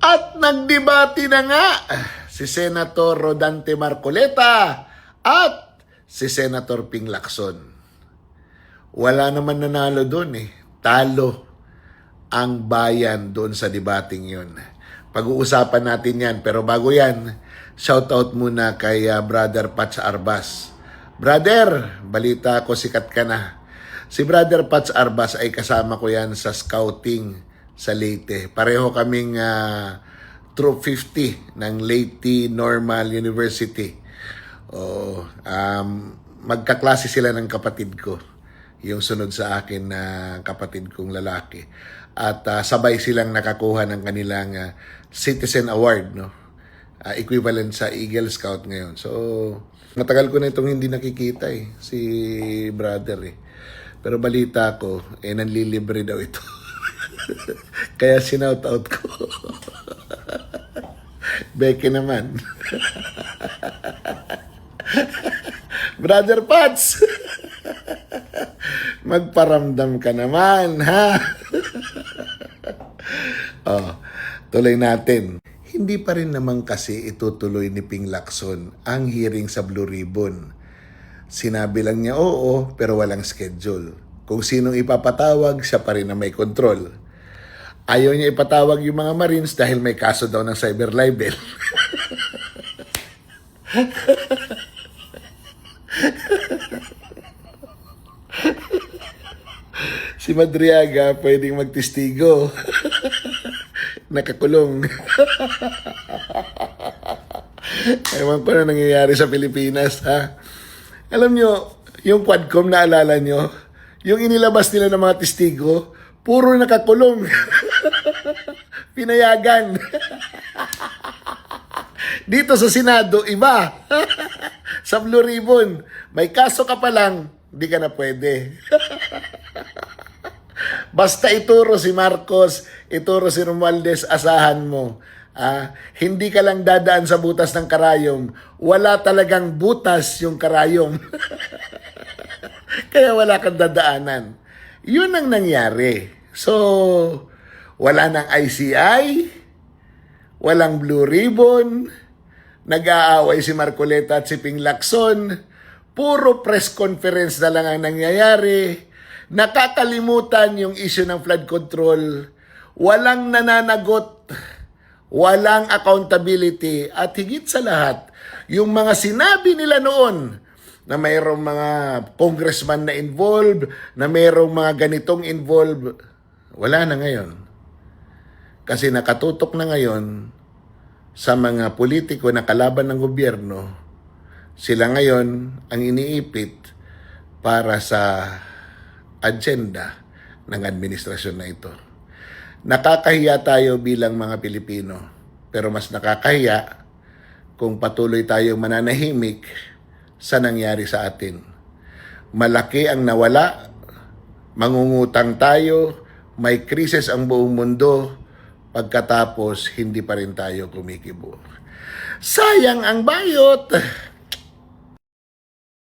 At nagdebate na nga si Senator Rodante Marcoleta at si Senator Ping Lacson. Wala naman nanalo doon eh. Talo ang bayan doon sa debating yun. Pag-uusapan natin yan. Pero bago yan, shoutout muna kay Brother Patch Arbas. Brother, balita ko sikat ka na. Si Brother Patch Arbas ay kasama ko yan sa scouting sa Leyte. Pareho kaming Troop 50 ng Leyte Normal University. Magkaklase sila ng kapatid ko. Yung sunod sa akin na kapatid kong lalaki. At sabay silang nakakuha ng kanilang Citizen Award, no? Equivalent sa Eagle Scout ngayon. So, matagal ko na itong hindi nakikita si brother eh. Pero balita ko, nanlilibre daw ito. Kaya sinout out ko. Beke naman. Brother Pats! Magparamdam ka naman, ha? Tuloy natin. Hindi pa rin naman kasi itutuloy ni Ping Lacson ang hearing sa Blue Ribbon. Sinabi lang niya oo, pero walang schedule. Kung sinong ipapatawag, siya pa rin na may control. Ayaw niya ipatawag yung mga Marines dahil may kaso daw ng cyber libel. Si Madriaga pwedeng magtestigo. Nakakulong. Ewan ko na nangyayari sa Pilipinas, ha? Alam nyo, yung Quadcom na alala nyo, yung inilabas nila ng mga testigo, puro nakakulong. Pinayagan. Dito sa Senado, iba. Sa Blue Ribbon, may kaso ka pa lang, di ka na pwede. Basta ituro si Marcos, ituro si Romualdez, asahan mo. Hindi ka lang dadaan sa butas ng karayom. Wala talagang butas yung karayom. Kaya wala kang dadaanan. Yun ang nangyari. So, wala nang ICI, walang Blue Ribbon, nag-aaway si Marcoleta at si Ping Lacson, puro press conference na lang ang nangyayari, nakakalimutan yung issue ng flood control, walang nananagot, walang accountability, at higit sa lahat, yung mga sinabi nila noon na mayroong mga congressman na involved, na mayroong mga ganitong involved, wala na ngayon. Kasi nakatutok na ngayon sa mga politiko na kalaban ng gobyerno, sila ngayon ang iniipit para sa agenda ng administrasyon na ito. Nakakahiya tayo bilang mga Pilipino, pero mas nakakahiya kung patuloy tayong mananahimik sa nangyari sa atin. Malaki ang nawala, mangungutang tayo, may krisis ang buong mundo, pagkatapos hindi pa rin tayo kumikibo. Sayang ang bayot!